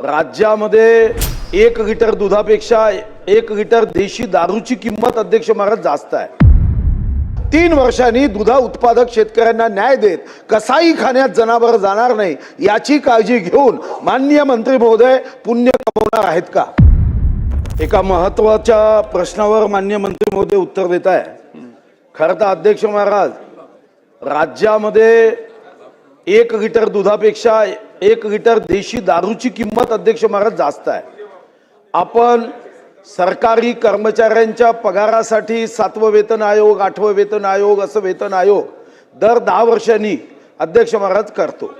राज्यामध्ये 1 लिटर दुधापेक्षा 1 लिटर देशी दारूची किंमत अध्यक्ष महाराज जास्त आहे। 3 वर्षांनी दुधा उत्पादक शेतकऱ्यांना न्याय देत कसाई खाण्यात जनावर जाणार नाही याची काळजी घेऊन माननीय मंत्री महोदय पुण्य कमवणार आहेत का? एका महत्त्वाच्या प्रश्नावर माननीय मंत्री महोदय उत्तर देत आहे। खरं तर अध्यक्ष महाराज, राज्यामध्ये 1 लिटर दुधापेक्षा 1 लिटर देशी दारूची किंमत अध्यक्ष महाराज जास्त आहे। आपण सरकारी कर्मचाऱ्यांच्या पगारासाठी 7वं वेतन आयोग, 8वं वेतन आयोग असं वेतन आयोग दर 10 वर्षांनी अध्यक्ष महाराज करतो।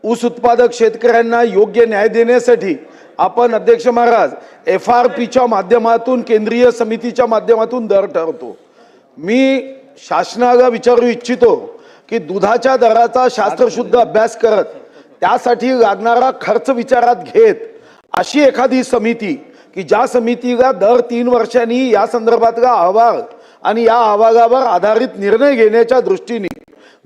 ऊस उत्पादक शेतकऱ्यांना योग्य न्याय देण्यासाठी आपण अध्यक्ष महाराज FRPच्या माध्यमातून केंद्रीय समितीच्या माध्यमातून दर ठरवतो। मी शासनाला विचारू इच्छितो की दुधाच्या दराचा शास्त्रशुद्ध अभ्यास करत त्यासाठी लागणारा खर्च विचारात घेत अशी एखादी समिती की ज्या समितीला दर 3 वर्षांनी या संदर्भातला अहवाल आणि या अहवालावर आधारित निर्णय घेण्याच्या दृष्टीने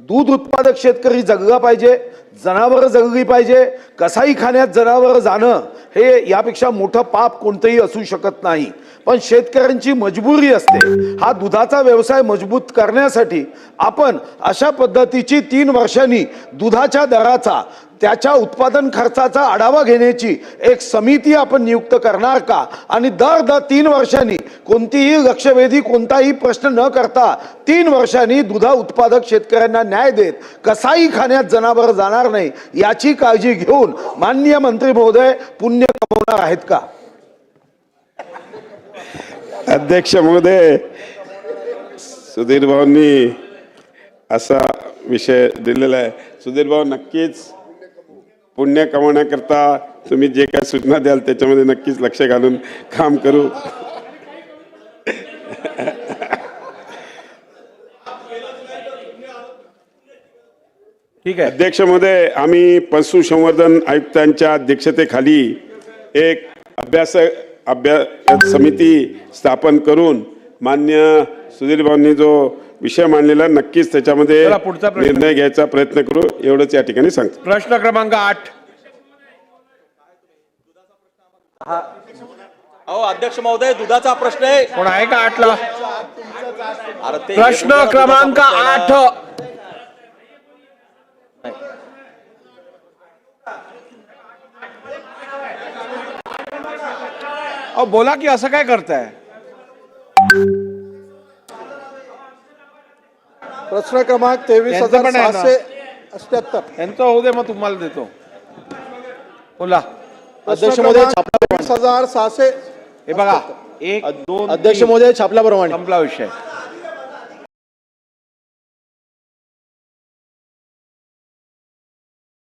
दूध उत्पादक शेतकरी जगला पाहिजे, जनावर जगली पाहिजे। कसाई खाण्यात जनावर जाणं हे यापेक्षा मोठं पाप कोणतंही असू शकत नाही। पण शेतकऱ्यांची मजबुरी असते। हा दुधाचा व्यवसाय मजबूत करण्यासाठी आपण अशा पद्धतीची 3 वर्षांनी दुधाच्या दराचा, त्याच्या उत्पादन खर्चाचा आढावा घेण्याची एक समिती आपण नियुक्त करणार का? आणि दर 3 वर्षांनी कोणतीही लक्षवेधी, कोणताही प्रश्न न करता 3 वर्षांनी दुधा उत्पादक शेतकऱ्यांना न्याय देत कसाई खाण्यात जनावर जाणार नाही याची काळजी घेऊन माननीय मंत्री महोदय पुण्य कमवणार आहेत का? अध्यक्ष महोदय, सुधीर भाऊंनी असा विषय दिलेला आहे। सुधीर भाऊ, नक्कीच पुण्य कमवण्याकरता तुम्ही जे काही सूचना द्याल त्याच्यामध्ये नक्कीच लक्ष घालून काम करू। ठीक आहे अध्यक्ष महोदय, आम्ही पशुसंवर्धन आयुक्तांच्या अध्यक्षतेखाली एक अभ्यास समिती स्थापन करून मान्य सुधीर भाऊंनी जो विषय मांडलेला नक्कीच त्याच्यामध्ये निर्णय घ्यायचा प्रयत्न करू, एवढंच या ठिकाणी सांगतो। प्रश्न क्रमांक 8। अहो अध्यक्ष महोदय, दुधाचा प्रश्न आहे। कोण आहे का 8 ला? प्रश्न क्रमांक 8। अहो बोला की असं काय करताय? प्रश्न क्रमांक 23,678 यांचं होऊ दे, मग तुम्हाला देतो। बोला अध्यक्ष महोदय, 23,600 हे बघा, 1 2 अध्यक्ष महोदय, छापल्याप्रमाणे संपला विषय।